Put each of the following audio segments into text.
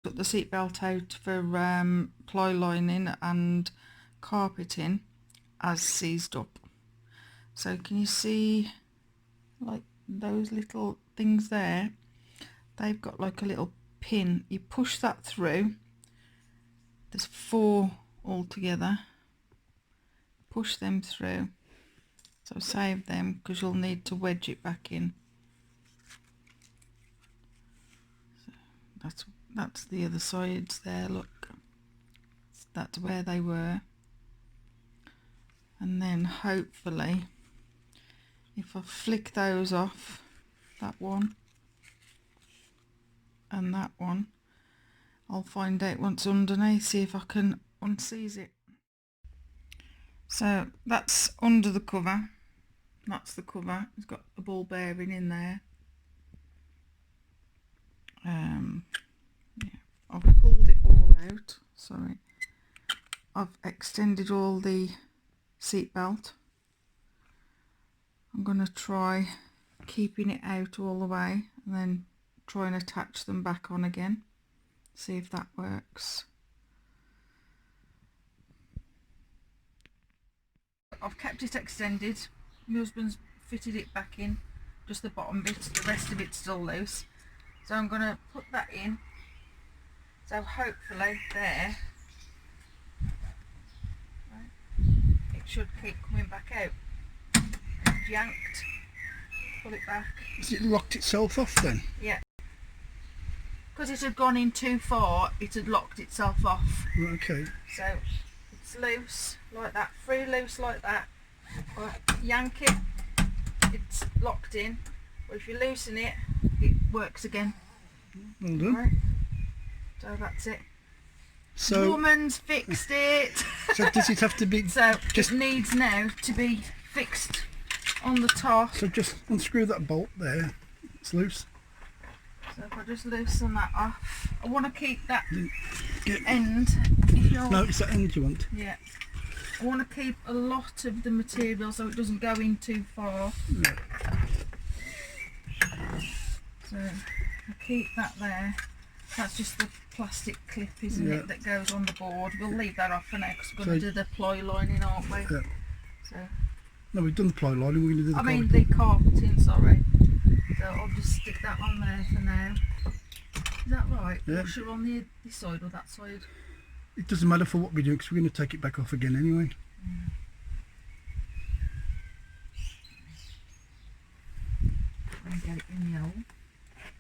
Took the seat belt out for ply lining and carpeting as seized up. So can you see like those little things there? They've got like a little pin. You push that through. There's 4 altogether. Push them through. So save them because you'll need to wedge it back in. So that's the other sides there, look. That's where they were. And then hopefully, if I flick those off, that one and that one, I'll find out what's underneath, see if I can unseize it. So that's under the cover. That's the cover. It's got a ball bearing in there. Yeah, I've pulled it all out. Sorry. I've extended all the seat belt. I'm going to try keeping it out all the way and then try and attach them back on again. See if that works. I've kept it extended. My husband's fitted it back in, just the bottom bit, the rest of it's still loose. So I'm going to put that in. So hopefully there, right, it should keep coming back out. Yanked, pull it back. Has it locked itself off then? Yeah. Because it had gone in too far, it had locked itself off. Okay. So it's loose like that, free loose like that. Right, yank it, it's locked in. But if you loosen it, it works again. Well done. Right. So that's it. So Woman's fixed it. So does it have to be? So just it needs now to be fixed on the top. So just unscrew that bolt there. It's loose. So if I just loosen that off, I want to keep that Yeah. end. If you're, No, it's that end you want. yeah. I want to keep a lot of the material so it doesn't go in too far. Yeah. So I keep that there. That's just the plastic clip, isn't Yeah. it, that goes on the board. We'll leave that off for now because we're So- going to do the ply lining, aren't we? Yeah. So No, we've done the ply lining. We're going to do the I mean carpeting. the carpeting, sorry. So I'll just stick that on there for now. Is that right? Yeah. Washer on this side or that side? It doesn't matter for what we do because we're going to take it back off again anyway. And get it in the hole.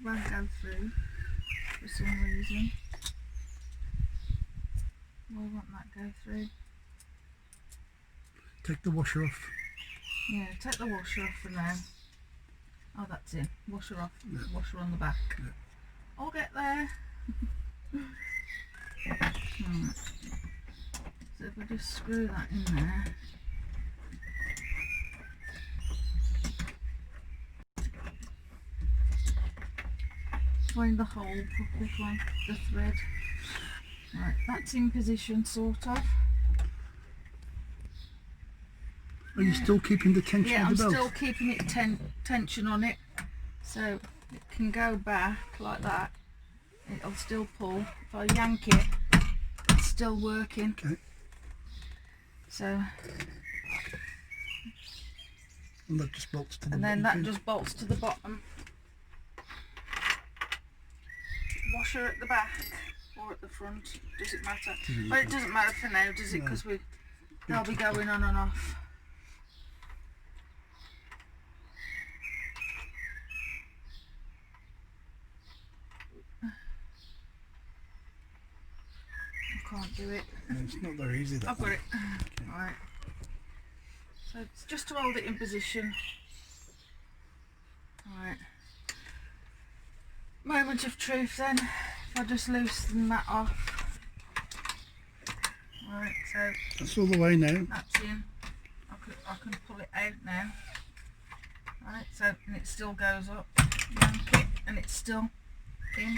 Won't go through for some reason. Why won't that go through? Take the washer off. Yeah, take the washer off for now. Oh, that's it. Washer off. Yeah. Washer on the back. Yeah. I'll get there. So if I just screw that in there. Find the hole, put this one, the thread. Right, that's in position, sort of. Are you still keeping the tension Yeah, of I'm the belt? still keeping it tension on it, so it can go back like that. It'll still pull. If I yank it, it's still working. Okay. So, And that just bolts to the and then bottom that pin. just bolts to the bottom. Washer at the back or at the front, does it matter? Well, it doesn't matter for now, does it? No. Because they'll be going on and off. I can't do it. No, it's not very easy. That I've got it. Right. So it's just to hold it in position. Right. Moment of truth then. If I just loosen that off. Right, so That's all the way now. that's in. I can pull it out now. Right, so and it still goes up. Yank it and it's still in.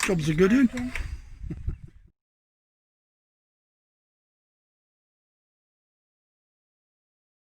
Job's a good one. Working.